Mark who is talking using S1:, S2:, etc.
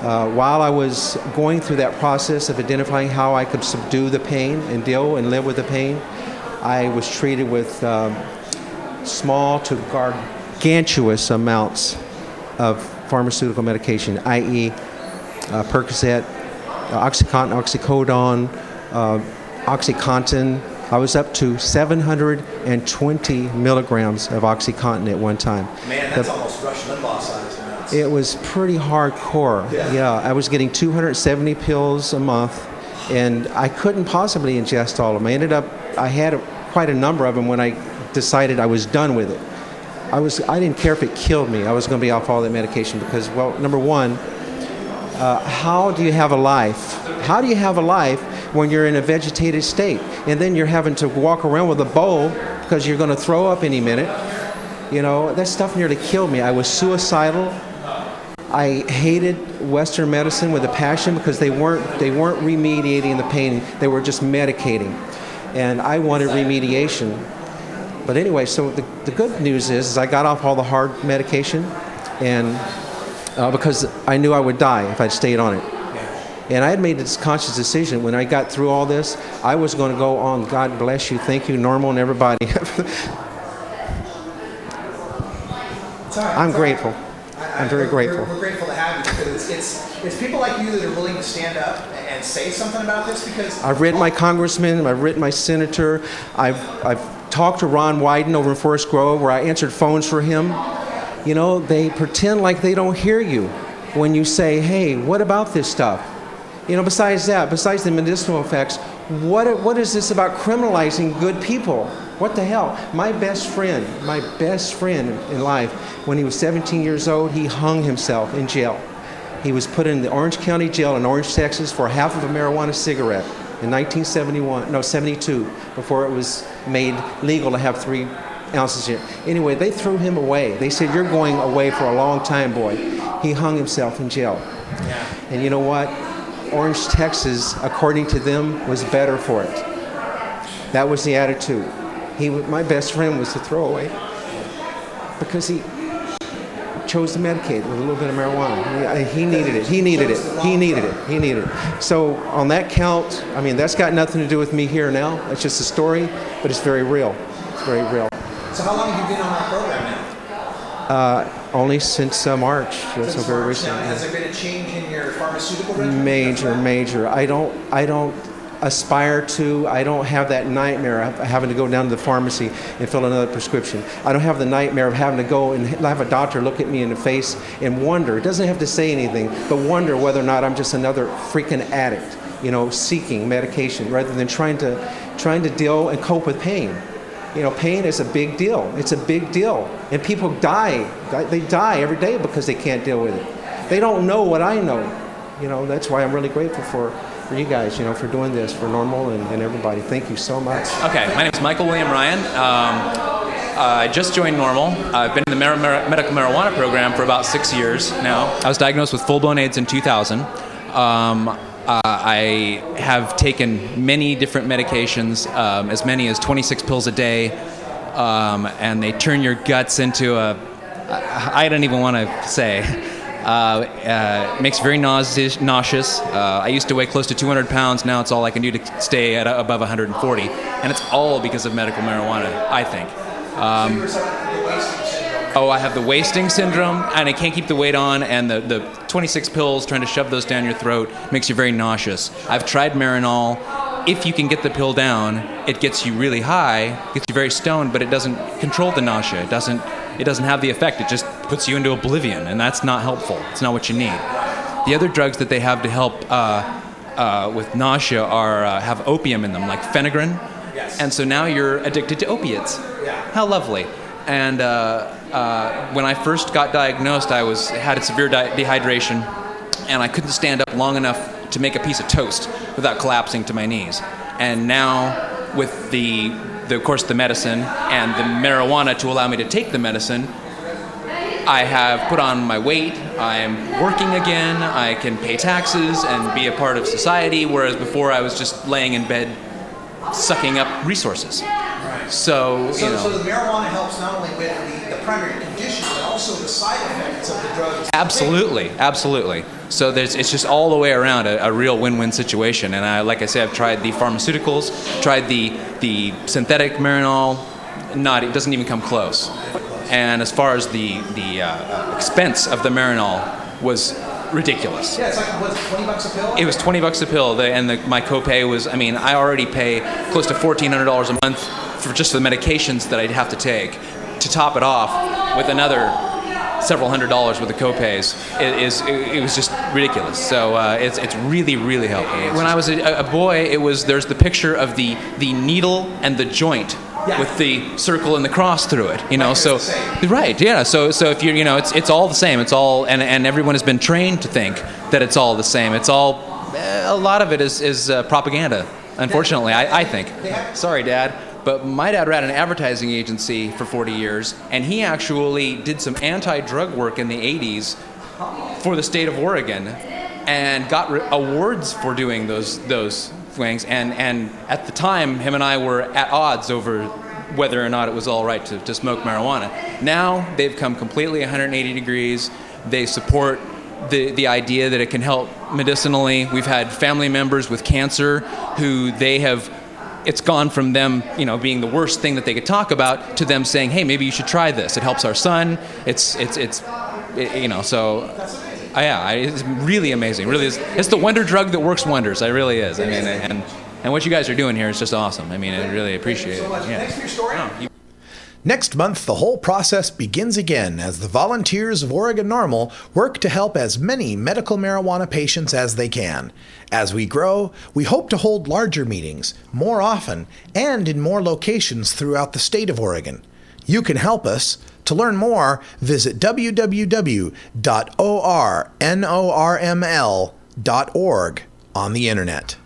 S1: While I was going through that process of identifying how I could subdue the pain and deal and live with the pain, I was treated with small to gargantuous amounts of pharmaceutical medication, i.e. Percocet, OxyContin, Oxycodone, OxyContin. I was up to 720 milligrams of OxyContin at one time.
S2: Man, that's almost Rush Limbaugh size amounts.
S1: It was pretty hardcore. Yeah, I was getting 270 pills a month, and I couldn't possibly ingest all of them. I had quite a number of them when I decided I was done with it. I didn't care if it killed me. I was going to be off all that medication because, well, number one, how do you have a life? How do you have a life when you're in a vegetated state? And then you're having to walk around with a bowl because you're going to throw up any minute. You know, that stuff nearly killed me. I was suicidal. I hated Western medicine with a passion because they weren't remediating the pain. They were just medicating. And I wanted remediation. But anyway, so the good news is I got off all the hard medication, and because I knew I would die if I'd stayed on it. And I had made this conscious decision when I got through all this, I was going to go on. God bless you, thank you, NORML and everybody. I'm grateful. I'm very grateful.
S2: We're grateful to have you because it's people like you that are willing to stand up and say something about this because
S1: I've written my congressman, I've written my senator, I've talked to Ron Wyden over in Forest Grove where I answered phones for him. You know, they pretend like they don't hear you when you say, hey, what about this stuff? You know, besides the medicinal effects, what is this about criminalizing good people? What the hell? My best friend in life, when he was 17 years old, he hung himself in jail. He was put in the Orange County Jail in Orange, Texas for half of a marijuana cigarette in 72, before it was made legal to have 3 ounces here. Anyway, they threw him away. They said, you're going away for a long time, boy. He hung himself in jail.
S2: Yeah.
S1: And you know what? Orange, Texas, according to them, was better for it. That was the attitude. My best friend was to throw away because he chose to medicate with a little bit of marijuana. He needed it. So on that count, I mean, that's got nothing to do with me here now. That's just a story, but it's very real. It's very real.
S2: So how long have you been on our program now?
S1: Only since March.
S2: Since
S1: so very
S2: March.
S1: recent.
S2: Now, has there been a change in your pharmaceutical regimen?
S1: Major. I don't aspire to. I don't have that nightmare of having to go down to the pharmacy and fill another prescription. I don't have the nightmare of having to go and have a doctor look at me in the face and wonder. It doesn't have to say anything, but wonder whether or not I'm just another freaking addict, you know, seeking medication rather than trying to deal and cope with pain. You know, pain is a big deal. It's a big deal. And people die. They die every day because they can't deal with it. They don't know what I know. You know, that's why I'm really grateful for you guys, you know, for doing this, for NORML and everybody. Thank you so much.
S3: Okay, my name is Michael William Ryan. I just joined NORML. I've been in the medical marijuana program for about 6 years now. I was diagnosed with full-blown AIDS in 2000. I have taken many different medications, as many as 26 pills a day, and they turn your guts into I don't even want to say. Makes you very nauseous. I used to weigh close to 200 pounds. Now it's all I can do to stay at above 140. And it's all because of medical marijuana, I think. I have the wasting syndrome, and I can't keep the weight on, and the 26 pills, trying to shove those down your throat, makes you very nauseous. I've tried Marinol. If you can get the pill down, it gets you really high, gets you very stoned, but it doesn't control the nausea. It doesn't have the effect. It just puts you into oblivion, and that's not helpful. It's not what you need. The other drugs that they have to help with nausea have opium in them, like phenergan.
S2: Yes.
S3: And so now you're addicted to opiates.
S2: Yeah.
S3: How lovely. And when I first got diagnosed, I had a severe dehydration, and I couldn't stand up long enough to make a piece of toast without collapsing to my knees. And now, with of course, the medicine and the marijuana to allow me to take the medicine, I have put on my weight, I am working again, I can pay taxes and be a part of society, whereas before I was just laying in bed sucking up resources.
S2: Right.
S3: So
S2: the marijuana helps not only with the primary condition, but also the side effects of the drugs.
S3: Absolutely. So it's just all the way around a real win-win situation. And like I said, I've tried the pharmaceuticals, tried the synthetic Marinol. It doesn't even come close. And as far as the expense of the Marinol was ridiculous.
S2: Yeah, it's like, what is it, $20 a pill?
S3: It was $20 a pill, my copay was, I already pay close to $1,400 a month for just the medications that I'd have to take. To top it off with another several $100s worth of copays, it was just ridiculous. So it's really, really helped. When I was a boy, there's the picture of the needle and the joint. Yeah. With the circle and the cross through it, So right, yeah. So if you it's all the same. It's all and everyone has been trained to think that it's all the same. It's all a lot of it is propaganda. Unfortunately, I think. Sorry, Dad, but my dad ran an advertising agency for 40 years, and he actually did some anti-drug work in the 80s for the state of Oregon, and got awards for doing those things. And at the time, him and I were at odds over whether or not it was all right to smoke marijuana. Now they've come completely 180 degrees. They support the idea that it can help medicinally. We've had family members with cancer who it's gone from them, being the worst thing that they could talk about to them saying, hey, maybe you should try this. It helps our son. So. Yeah, it's really amazing. Really, it's the wonder drug that works wonders. It really is. And what you guys are doing here is just awesome. I really appreciate it. Yeah.
S2: Thanks for your story.
S4: Next month, the whole process begins again as the volunteers of Oregon NORML work to help as many medical marijuana patients as they can. As we grow, we hope to hold larger meetings, more often, and in more locations throughout the state of Oregon. You can help us. To learn more, visit www.ornorml.org on the internet.